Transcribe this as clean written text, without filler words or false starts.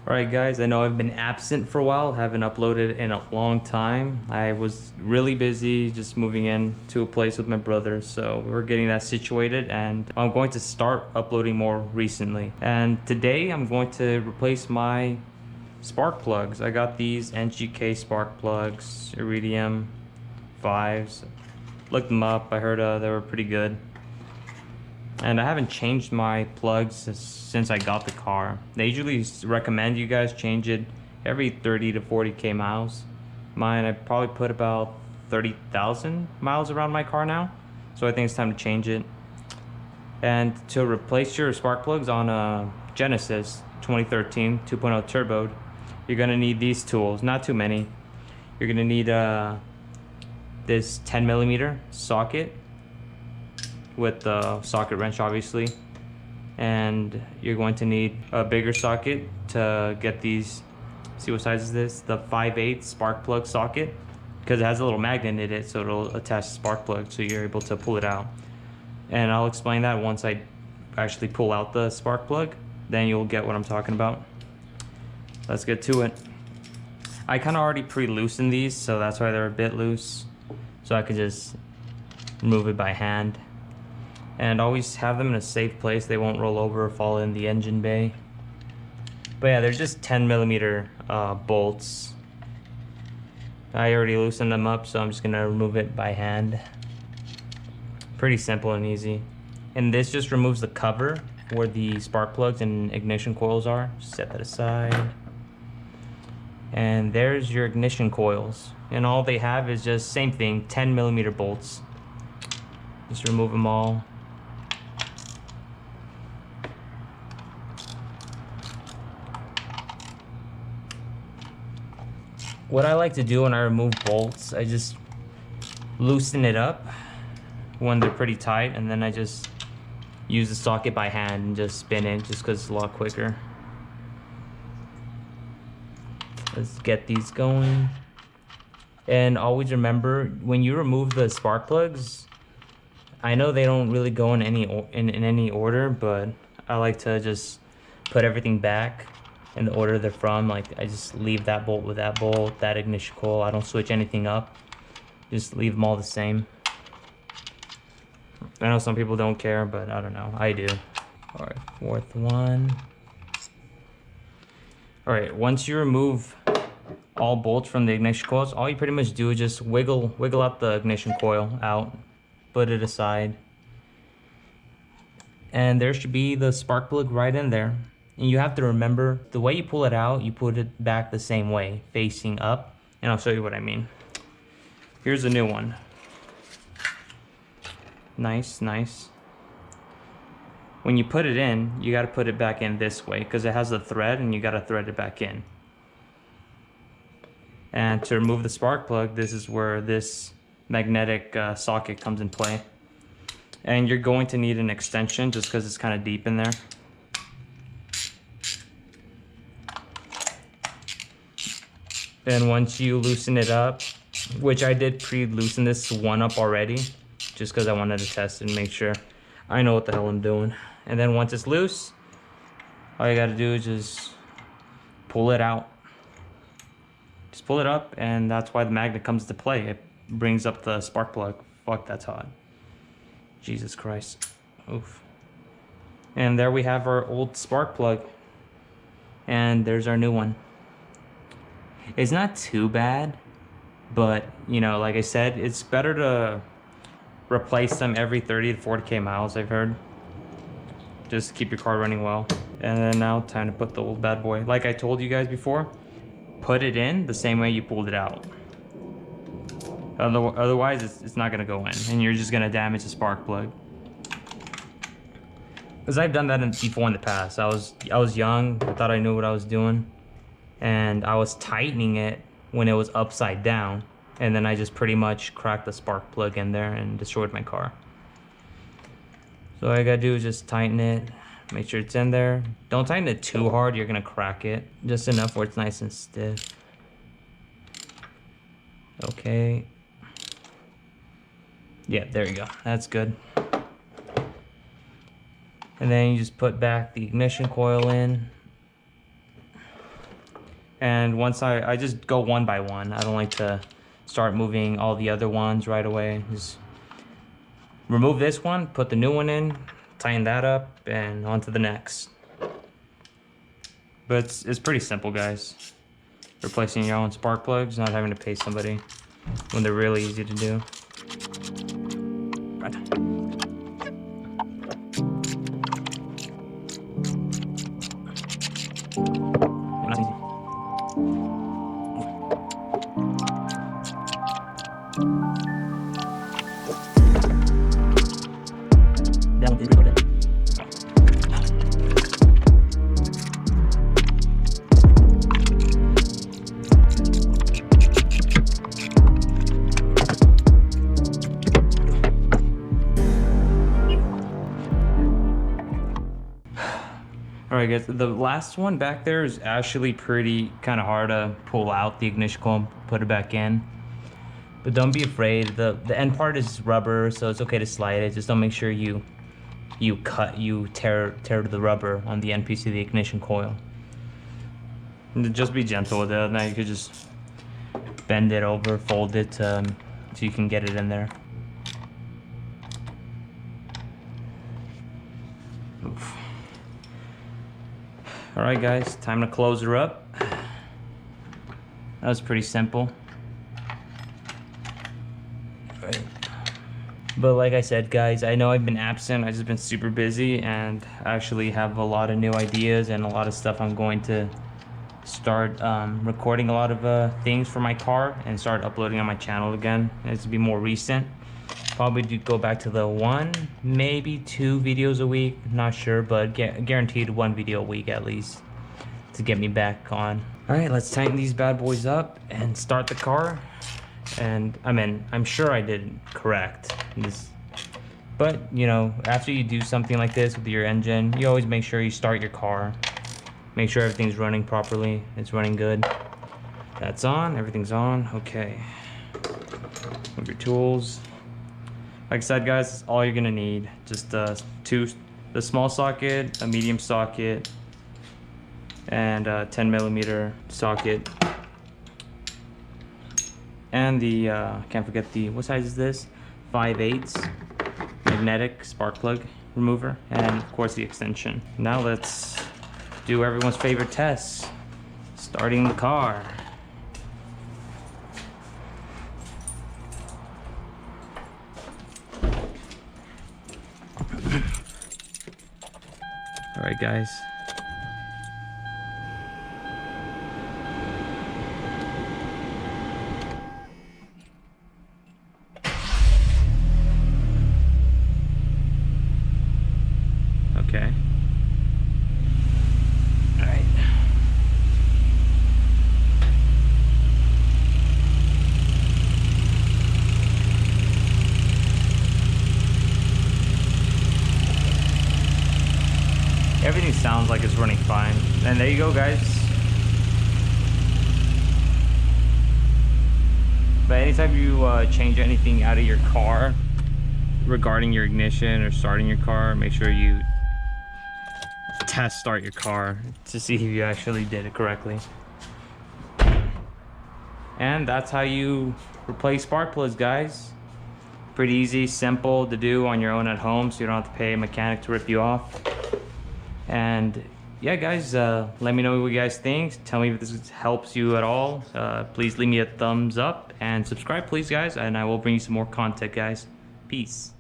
Alright guys, I know I've been absent for a while, haven't uploaded in a long time. I was really busy just moving in to a place with my brother, so we're getting that situated and I'm going to start uploading more recently. And today I'm going to replace my spark plugs. I got these NGK spark plugs, Iridium 5s. Looked them up, I heard they were pretty good. And I haven't changed my plugs since I got the car. They usually recommend you guys change it every 30 to 40k miles. Mine, I probably put about 30,000 miles around my car now, so I think it's time to change it. And to replace your spark plugs on a Genesis 2013 2.0 turbo, you're gonna need these tools. Not too many. You're gonna need this 10mm socket with the socket wrench, obviously, and you're going to need a bigger socket to get these. See what size is this? The 5/8 spark plug socket, because it has a little magnet in it, so it'll attach the spark plug, so you're able to pull it out. And I'll explain that once I actually pull out the spark plug, then you'll get what I'm talking about. Let's get to it. I kind of already pre-loosened these, so that's why they're a bit loose, so I could just remove it by hand. And always have them in a safe place. They won't roll over or fall in the engine bay. But yeah, they're just 10mm bolts. I already loosened them up, so I'm just gonna remove it by hand. Pretty simple and easy. And this just removes the cover where the spark plugs and ignition coils are. Set that aside. And there's your ignition coils. And all they have is just same thing, 10mm bolts. Just remove them all. What I like to do when I remove bolts, I just loosen it up when they're pretty tight, and then I just use the socket by hand and just spin it, just because it's a lot quicker. Let's get these going. And always remember, when you remove the spark plugs, I know they don't really go in any order, but I like to just put everything back in the order they're from. Like, I just leave that bolt with that bolt, that ignition coil. I don't switch anything up. Just leave them all the same. I know some people don't care, but I don't know. I do. All right, fourth one. All right, once you remove all bolts from the ignition coils, all you pretty much do is just wiggle out the ignition coil out, put it aside, and there should be the spark plug right in there. And you have to remember, the way you pull it out, you put it back the same way, facing up. And I'll show you what I mean. Here's a new one. Nice, nice. When you put it in, you got to put it back in this way, because it has a thread and you got to thread it back in. And to remove the spark plug, this is where this magnetic socket comes in play. And you're going to need an extension just because it's kind of deep in there. Then once you loosen it up, which I did pre-loosen this one up already, just because I wanted to test it and make sure I know what the hell I'm doing. And then once it's loose, all you gotta do is just pull it out. Just pull it up, and that's why the magnet comes into play. It brings up the spark plug. Fuck, that's hot. Jesus Christ. Oof. And there we have our old spark plug. And there's our new one. It's not too bad, but you know, like I said, it's better to replace them every 30 to 40k miles, I've heard. Just to keep your car running well. And then now time to put the old bad boy. Like I told you guys before, put it in the same way you pulled it out. Otherwise, it's not gonna go in, and you're just gonna damage the spark plug. Because I've done that before in the past. I was young, I thought I knew what I was doing, and I was tightening it when it was upside down, and then I just pretty much cracked the spark plug in there and destroyed my car. So all I gotta do is just tighten it, make sure it's in there. Don't tighten it too hard, you're gonna crack it. Just enough where it's nice and stiff. Okay. Yeah, there you go, that's good. And then you just put back the ignition coil in. And once I just go one by one. I don't like to start moving all the other ones right away. Just remove this one, put the new one in, tighten that up, and on to the next. But it's pretty simple, guys. Replacing your own spark plugs, not having to pay somebody when they're really easy to do. Right. Not easy. Down, record it. Alright guys, the last one back there is actually pretty kind of hard to pull out the ignition coil, put it back in. But don't be afraid, the end part is rubber, so it's okay to slide it. Just don't make sure you tear the rubber on the end piece of the ignition coil. And just be gentle with it. Now you could just bend it over, fold it so you can get it in there. Oof. Alright guys, time to close her up. That was pretty simple. Right. But like I said guys, I know I've been absent. I've just been super busy and I actually have a lot of new ideas and a lot of stuff. I'm going to start recording a lot of things for my car and start uploading on my channel again. It's to be more recent. Probably do go back to the 1, maybe 2 videos a week, not sure, but guaranteed 1 video a week at least to get me back on. All right, let's tighten these bad boys up and start the car. And I'm sure I did correct this, but you know, after you do something like this with your engine, you always make sure you start your car, make sure everything's running properly, it's running good. That's on, everything's on. Okay, move your tools. Like I said guys, that's all you're gonna need. Just the small socket, a medium socket, and a 10mm socket. And the, can't forget the, what size is this? 5/8 magnetic spark plug remover. And of course the extension. Now let's do everyone's favorite test. Starting the car. All right, guys. Okay. All right. Everything sounds like it's running fine. And there you go, guys. But anytime you change anything out of your car regarding your ignition or starting your car, make sure you test start your car to see if you actually did it correctly. And that's how you replace spark plugs, guys. Pretty easy, simple to do on your own at home, so you don't have to pay a mechanic to rip you off. And yeah guys, let me know what you guys think. Tell me if this helps you at all. Please leave me a thumbs up and subscribe please guys, and I will bring you some more content guys. Peace.